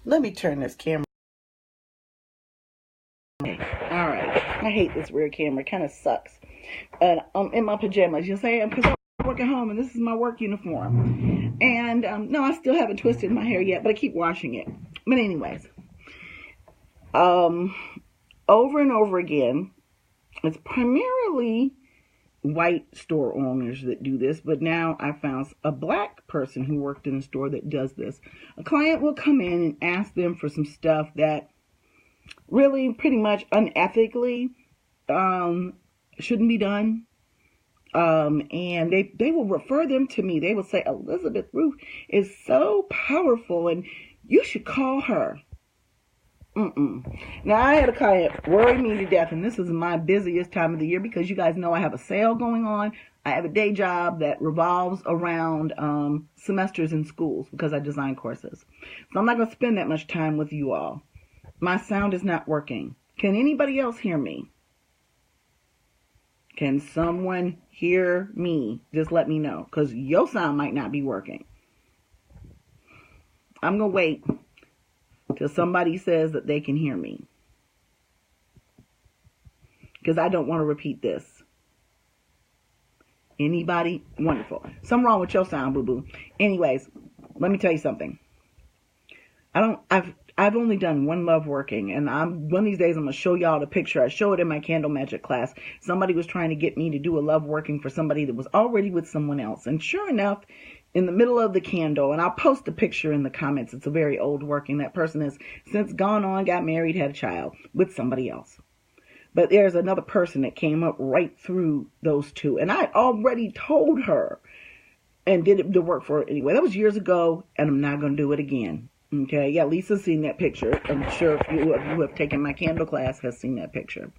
Let me turn this camera. Alright. I hate this rear camera. It kind of sucks. And I'm in my pajamas. You say, because I work at home and this is my work uniform. And no, I still haven't twisted my hair yet, but I keep washing it. But anyways. Over and over again, it's primarily white store owners that do this, but now I found a black person who worked in a store that does this. A client will come in and ask them for some stuff that really pretty much unethically shouldn't be done. And they will refer them to me. They will say, Elizabeth Ruth is so powerful and you should call her. Now, I had a client worry me to death, and this is my busiest time of the year because you guys know I have a sale going on. I have a day job that revolves around semesters in schools because I design courses. So I'm not going to spend that much time with you all. My sound is not working. Can anybody else hear me? Can someone hear me? Just let me know because your sound might not be working. I'm going to wait till somebody says that they can hear me, because I don't want to repeat this. Anybody? Wonderful. Something wrong with your sound, boo-boo. Anyways, let me tell you something. I've only done one love working, and one of these days I'm going to show y'all the picture. I show it in my candle magic class. Somebody was trying to get me to do a love working for somebody that was already with someone else. And sure enough, in the middle of the candle, and I'll post a picture in the comments. It's a very old working. That person has since gone on, got married, had a child with somebody else. But there's another person that came up right through those two. And I already told her and did the work for her anyway. That was years ago, and I'm not going to do it again. Okay, yeah, Lisa's seen that picture. I'm sure if you who have taken my candle class has seen that picture.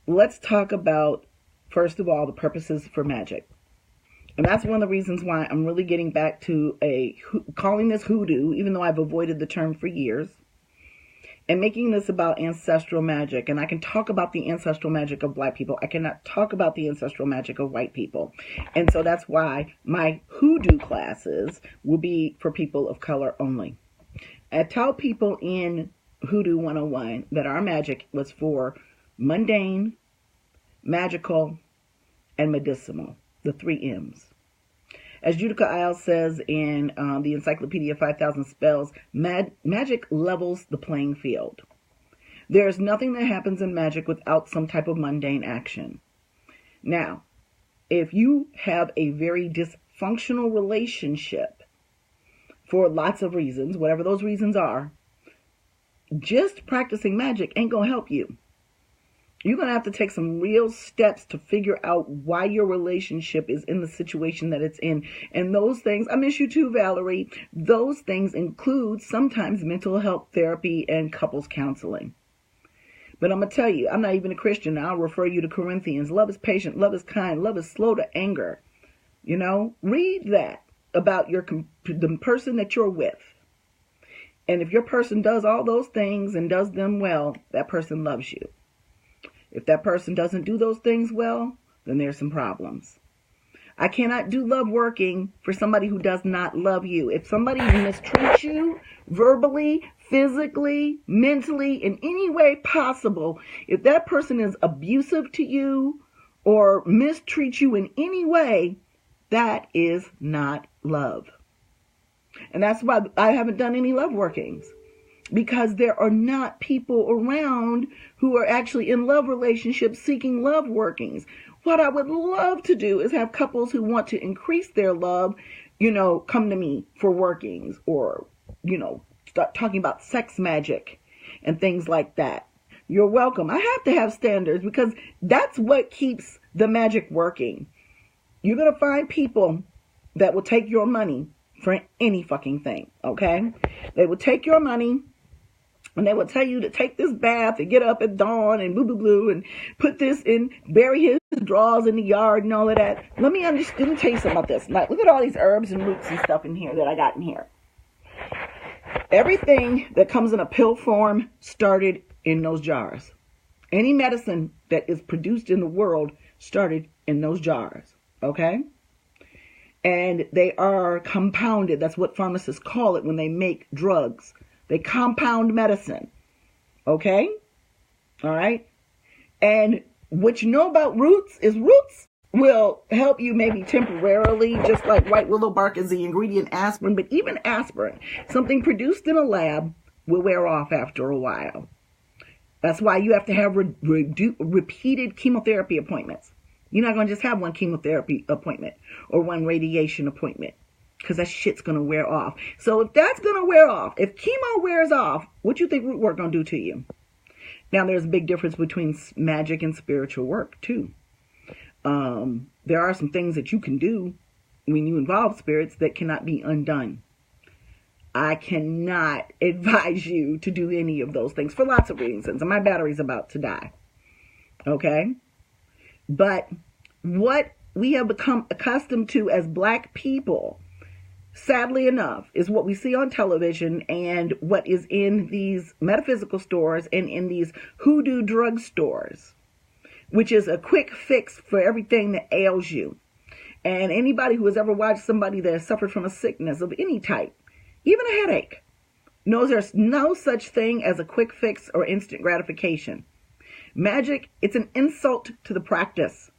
Let's talk about, first of all, the purposes for magic. And that's one of the reasons why I'm really getting back to calling this hoodoo, even though I've avoided the term for years, and making this about ancestral magic. And I can talk about the ancestral magic of black people. I cannot talk about the ancestral magic of white people. And so that's why my hoodoo classes will be for people of color only. I tell people in Hoodoo 101 that our magic was for mundane, magical, and medicinal, the 3 M's. As Judika Isles says in the Encyclopedia 5,000 Spells, magic levels the playing field. There is nothing that happens in magic without some type of mundane action. Now, if you have a very dysfunctional relationship, for lots of reasons, whatever those reasons are, just practicing magic ain't going to help you. You're going to have to take some real steps to figure out why your relationship is in the situation that it's in. And those things, I miss you too, Valerie, those things include sometimes mental health therapy and couples counseling. But I'm going to tell you, I'm not even a Christian. I'll refer you to Corinthians. Love is patient, love is kind, love is slow to anger. You know, read that about the person that you're with. And if your person does all those things and does them well, that person loves you. If that person doesn't do those things well, then there's some problems. I cannot do love working for somebody who does not love you. If somebody mistreats you verbally, physically, mentally, in any way possible, if that person is abusive to you or mistreats you in any way, that is not love. And that's why I haven't done any love workings, because there are not people around who are actually in love relationships seeking love workings. What I would love to do is have couples who want to increase their love, come to me for workings, or, start talking about sex magic and things like that. You're welcome. I have to have standards because that's what keeps the magic working. You're going to find people that will take your money for any fucking thing, okay? They will take your money and they will tell you to take this bath and get up at dawn and boo and put this in, bury his drawers in the yard and all of that. Let me tell you something about this. Like, look at all these herbs and roots and stuff in here that I got in here. Everything that comes in a pill form started in those jars. Any medicine that is produced in the world started in those jars. Okay? And they are compounded. That's what pharmacists call it when they make drugs. They compound medicine. Okay? All right? And what you know about roots is roots will help you maybe temporarily, just like white willow bark is the ingredient aspirin. But even aspirin, something produced in a lab, will wear off after a while. That's why you have to have repeated chemotherapy appointments. You're not going to just have one chemotherapy appointment or one radiation appointment, because that shit's going to wear off. So if that's going to wear off, if chemo wears off, what you think root work going to do to you? Now, there's a big difference between magic and spiritual work, too. There are some things that you can do when you involve spirits that cannot be undone. I cannot advise you to do any of those things for lots of reasons. And my battery's about to die. Okay? But what we have become accustomed to as Black people, sadly enough, is what we see on television and what is in these metaphysical stores and in these hoodoo drug stores, which is a quick fix for everything that ails you. And anybody who has ever watched somebody that has suffered from a sickness of any type, even a headache, knows there's no such thing as a quick fix or instant gratification. Magic, it's an insult to the practice.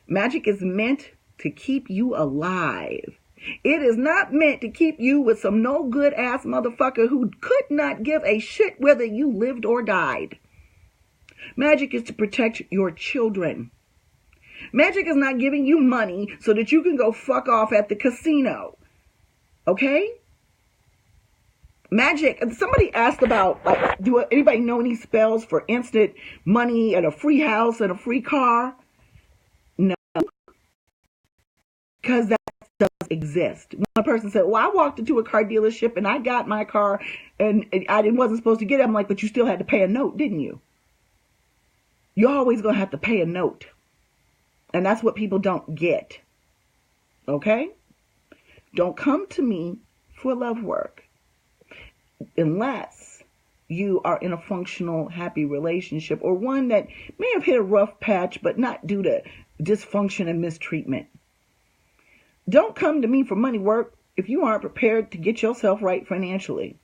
Magic is meant to keep you alive. It is not meant to keep you with some no good ass motherfucker who could not give a shit whether you lived or died. Magic is to protect your children. Magic is not giving you money so that you can go fuck off at the casino. Okay? Magic, somebody asked about, like, do anybody know any spells for instant money and a free house and a free car? No. Because that does exist. One person said, well, I walked into a car dealership and I got my car and I wasn't supposed to get it. I'm like, but you still had to pay a note, didn't you? You're always going to have to pay a note. And that's what people don't get. Okay? Don't come to me for love work unless you are in a functional, happy relationship, or one that may have hit a rough patch, but not due to dysfunction and mistreatment. Don't come to me for money work if you aren't prepared to get yourself right financially.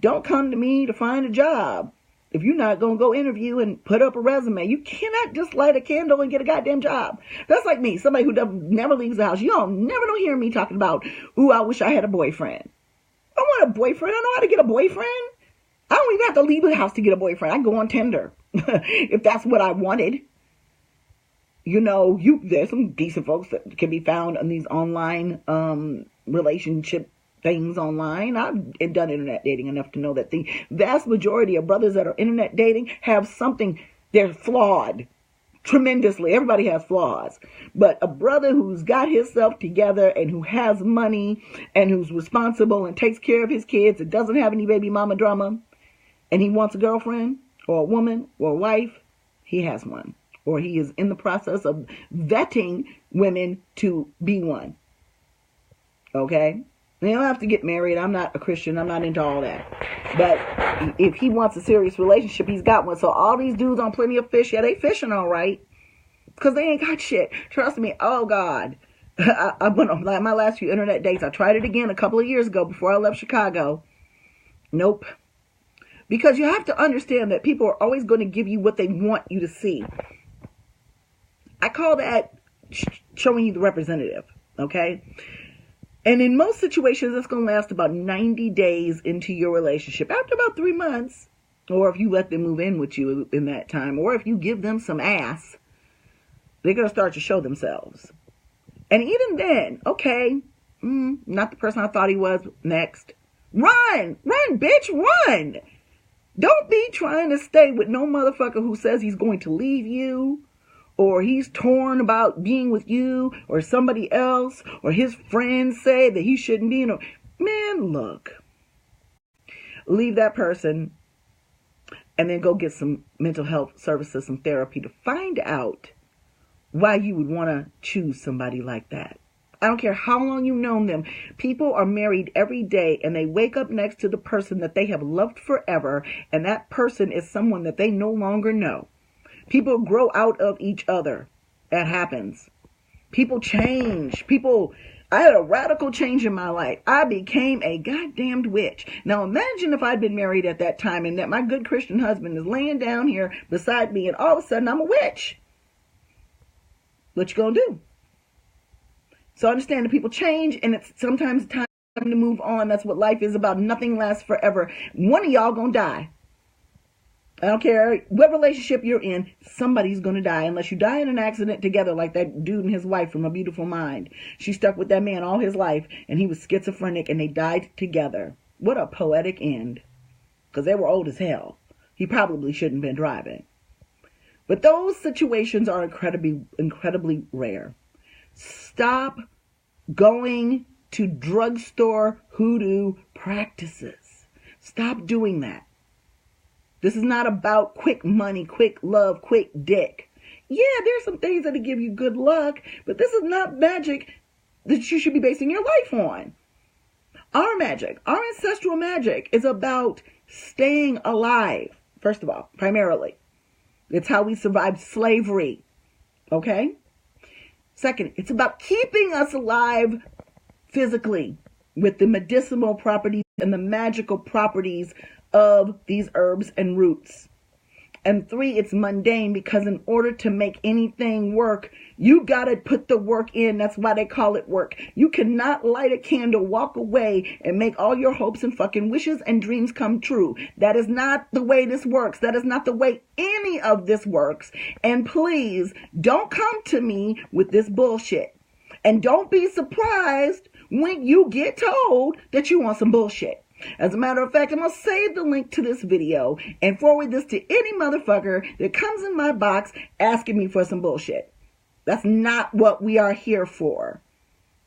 Don't come to me to find a job if you're not going to go interview and put up a resume. You cannot just light a candle and get a goddamn job. That's like me, somebody who never leaves the house. You all never don't hear me talking about, ooh, I wish I had a boyfriend. I want a boyfriend. I know how to get a boyfriend. I don't even have to leave the house to get a boyfriend. I can go on Tinder if that's what I wanted. You know, there's some decent folks that can be found on these online relationship things online. I've done internet dating enough to know that the vast majority of brothers that are internet dating have something. They're flawed tremendously. Everybody has flaws. But a brother who's got himself together and who has money and who's responsible and takes care of his kids and doesn't have any baby mama drama, and he wants a girlfriend or a woman or a wife, he has one. Or he is in the process of vetting women to be one. Okay? They don't have to get married. I'm not a Christian. I'm not into all that. But if he wants a serious relationship, he's got one. So all these dudes on Plenty of Fish, yeah, they fishing all right. Because they ain't got shit. Trust me. Oh, God. I went on my last few internet dates. I tried it again a couple of years ago before I left Chicago. Nope. Because you have to understand that people are always going to give you what they want you to see. I call that showing you the representative. Okay? And in most situations, it's going to last about 90 days into your relationship. After about 3 months, or if you let them move in with you in that time, or if you give them some ass, they're going to start to show themselves. And even then, okay, not the person I thought he was. Next. Run, bitch, run. Don't be trying to stay with no motherfucker who says he's going to leave you, or he's torn about being with you or somebody else, or his friends say that he shouldn't be. Man, look. Leave that person and then go get some mental health services, some therapy to find out why you would want to choose somebody like that. I don't care how long you've known them. People are married every day and they wake up next to the person that they have loved forever, and that person is someone that they no longer know. People grow out of each other. That happens. People change. I had a radical change in my life. I became a goddamned witch. Now imagine if I'd been married at that time and that my good Christian husband is laying down here beside me and all of a sudden I'm a witch. What you gonna do? So I understand that people change and it's sometimes time to move on. That's what life is about. Nothing lasts forever. One of y'all gonna die. I don't care what relationship you're in, somebody's going to die unless you die in an accident together like that dude and his wife from A Beautiful Mind. She stuck with that man all his life and he was schizophrenic and they died together. What a poetic end. Because they were old as hell. He probably shouldn't have been driving. But those situations are incredibly rare. Stop going to drugstore hoodoo practices. Stop doing that. This is not about quick money, quick love, quick dick. Yeah, there's some things that'll give you good luck, but this is not magic that you should be basing your life on. Our magic, our ancestral magic, is about staying alive, first of all, primarily. It's how we survived slavery, okay? Second, it's about keeping us alive physically with the medicinal properties and the magical properties of these herbs and roots. And 3, it's mundane because in order to make anything work, you gotta put the work in. That's why they call it work. You cannot light a candle, walk away, and make all your hopes and fucking wishes and dreams come true. That is not the way this works. That is not the way any of this works. And please, don't come to me with this bullshit. And don't be surprised when you get told that you want some bullshit. As a matter of fact, I'm going to save the link to this video and forward this to any motherfucker that comes in my box asking me for some bullshit. That's not what we are here for.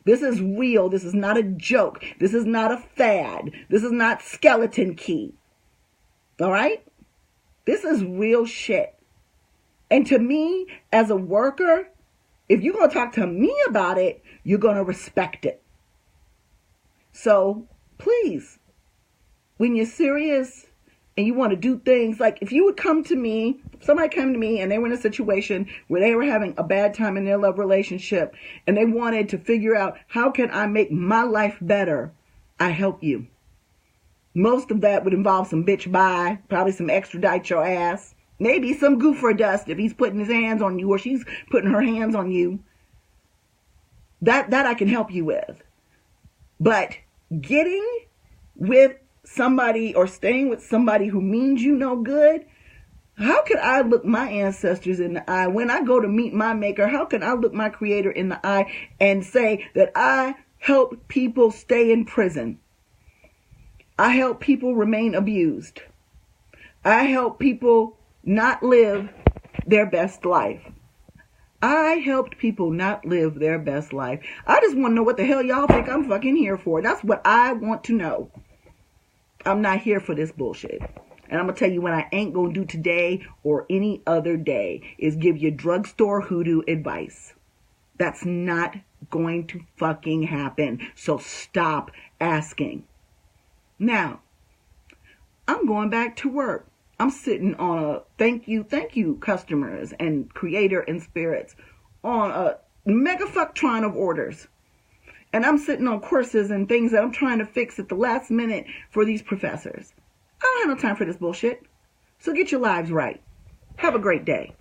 This is real. This is not a joke. This is not a fad. This is not skeleton key. All right? This is real shit. And to me, as a worker, if you're going to talk to me about it, you're going to respect it. So, please, when you're serious and you want to do things, like if you would come to me, somebody came to me and they were in a situation where they were having a bad time in their love relationship and they wanted to figure out, how can I make my life better? I help you. Most of that would involve some bitch bye, probably some extradite your ass, maybe some goofer dust if he's putting his hands on you or she's putting her hands on you. That I can help you with. But getting with somebody or staying with somebody who means you no good, how could I look my ancestors in the eye when I go to meet my maker? How can I look my creator in the eye and say that I help people stay in prison? I help people remain abused. I help people not live their best life. I helped people not live their best life. I just want to know what the hell y'all think I'm fucking here for. That's what I want to know. I'm not here for this bullshit. And I'm going to tell you what I ain't going to do today or any other day is give you drugstore hoodoo advice. That's not going to fucking happen. So stop asking. Now, I'm going back to work. I'm sitting on a thank you customers and creator and spirits on a mega fucktron of orders. And I'm sitting on courses and things that I'm trying to fix at the last minute for these professors. I don't have no time for this bullshit. So get your lives right. Have a great day.